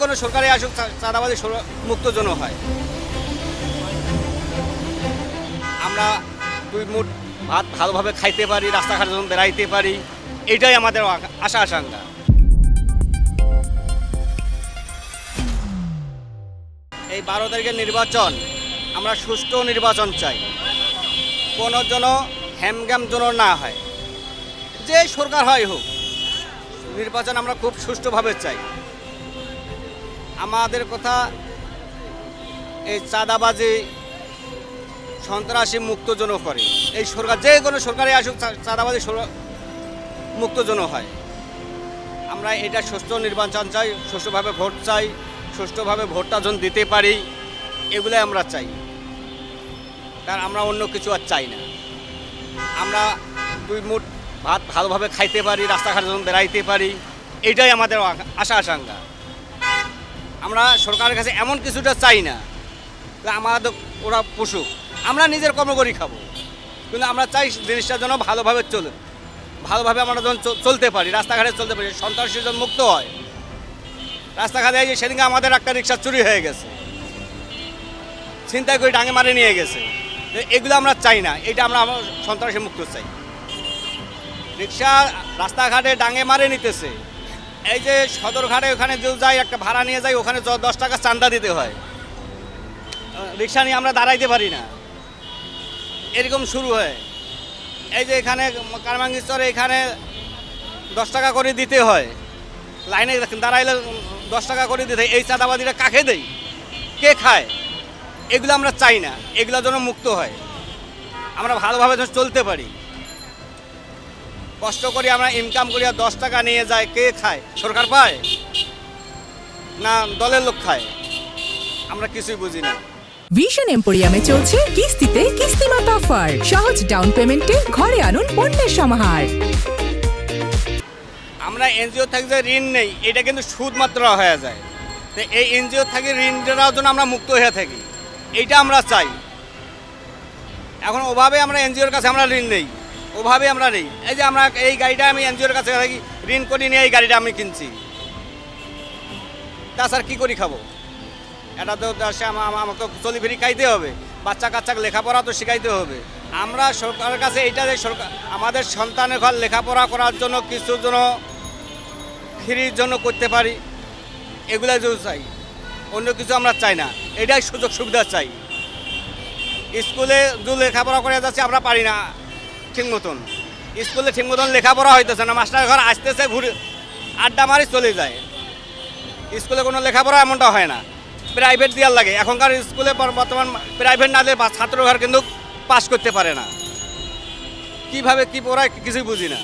কোনো সরকারি আসুক চাঁদাবাজি মুক্ত যেন হয়। আমরা দুই মুঠ ভাত ভালোভাবে খাইতে পারি, রাস্তাঘাট যেন বেড়াইতে পারি, এটাই আমাদের আশা আকাঙ্ক্ষা। এই 12 তারিখের নির্বাচন আমরা সুষ্ঠু নির্বাচন চাই, কোনো যেন হ্যামগ্যাম যেন না হয়, যে সরকার হয় হোক, নির্বাচন আমরা খুব সুষ্ঠুভাবে চাই। আমাদের কথা এই চাঁদাবাজি সন্ত্রাসী মুক্ত যেন করে এই সরকার, যে কোনো সরকারে আসুক চাঁদাবাজি মুক্ত যেন হয়। আমরা এটা সুষ্ঠু নির্বাচন চাই, সুষ্ঠুভাবে ভোট চাই, সুষ্ঠুভাবে ভোটটা যেন দিতে পারি, এগুলোই আমরা চাই। কারণ আমরা অন্য কিছু আর চাই না। আমরা দুই মুঠ ভাত ভালোভাবে খাইতে পারি, রাস্তাঘাট যেন বেড়াইতে পারি, এটাই আমাদের আশা আকাঙ্ক্ষা। আমরা সরকারের কাছে এমন কিছুটা চাই না আমাদের ওরা পুষুক, আমরা নিজের কর্ম করি খাবো, কিন্তু আমরা চাই জিনিসটা যেন ভালোভাবে চলে, ভালোভাবে আমরা যেন চলতে পারি, রাস্তাঘাটে চলতে পারি, সন্ত্রাসী যেন মুক্ত হয়। রাস্তাঘাটে এই যে সেদিনকে আমাদের একটা রিক্সা চুরি হয়ে গেছে, ছিনতাই করে ডাঙে মারে নিয়ে গেছে, এগুলো আমরা চাই না। এটা আমরা সন্ত্রাসী মুক্ত চাই। রিক্সা রাস্তাঘাটে ডাঙে মারে নিতেছে, এই যে সদরঘাটে ওখানে যে যাই একটা ভাড়া নিয়ে যাই, ওখানে 10 টাকা চাঁদা দিতে হয়, রিক্সা নিয়ে আমরা দাঁড়াইতে পারি না, এরকম শুরু হয়। এই যে এখানে কারমাঙ্গিস্তরে এখানে 10 টাকা করে দিতে হয়, লাইনে দাঁড়াইলে 10 টাকা করে দিতে হয়। এই চাঁদাবাজিটা কাকে দেয়, কে খায়, এগুলো আমরা চাই না। এগুলো যেন মুক্ত হয়, আমরা ভালোভাবে যেন চলতে পারি। কষ্ট করি আমরা ইনকাম করি, আর 10 টাকা নিয়ে যায়, কে খায়? সরকার পায় না দলের লোক খায়? আমরা কিছুই বুঝি না। ভিশন এম্পোরিয়ামে চলছে কিস্তিতে কিস্তিমাত অফার, সহজ ডাউন পেমেন্টে ঘরে আনুন পণ্যের সমাহার। আমরা এনজিও থেকে যে ঋণ নেই, এটা কিন্তু সুদ মাত্র হয়ে যায়। তো এই এনজিও থেকে ঋণ দেওয়ার জন্য আমরা মুক্ত হয়ে থাকি, এইটা আমরা চাই। এখন ওভাবে আমরা এনজিওর কাছে আমরা ঋণ নেই, ওভাবে আমরা নেই। এই যে আমরা এই গাড়িটা আমি এনজিওর কাছে থাকি, ঋণ করি নিয়ে এই গাড়িটা আমি কিনছি, তাছাড়া কী করি খাবো? এটা তো আমাকে চলি ফিরি খাইতে হবে, বাচ্চা কাচ্চাকে লেখাপড়া তো শেখাইতে হবে। আমরা সরকারের কাছে এইটা যে সরকার আমাদের সন্তানের ঘর লেখাপড়া করার জন্য কিছু জন্য ফ্রির জন্য করতে পারি, এগুলো যদি চাই, অন্য কিছু আমরা চাই না। এটাই সুযোগ সুবিধা চাই। স্কুলে যে লেখাপড়া করে যাচ্ছে আমরা পারি না ঠিক মতন, স্কুলে ঠিক মতন লেখাপড়া হইতেছে না, মাস্টার ঘর আসতেছে ঘুরে আড্ডা মারি চলে যায়, স্কুলে কোনো লেখাপড়া এমনটা হয় না, প্রাইভেট দেওয়ার লাগে। এখনকার স্কুলে বর্তমান প্রাইভেট না দিলে ছাত্রঘর কিন্তু পাস করতে পারে না, কিভাবে কি পড়ায় কিছুই বুঝি না।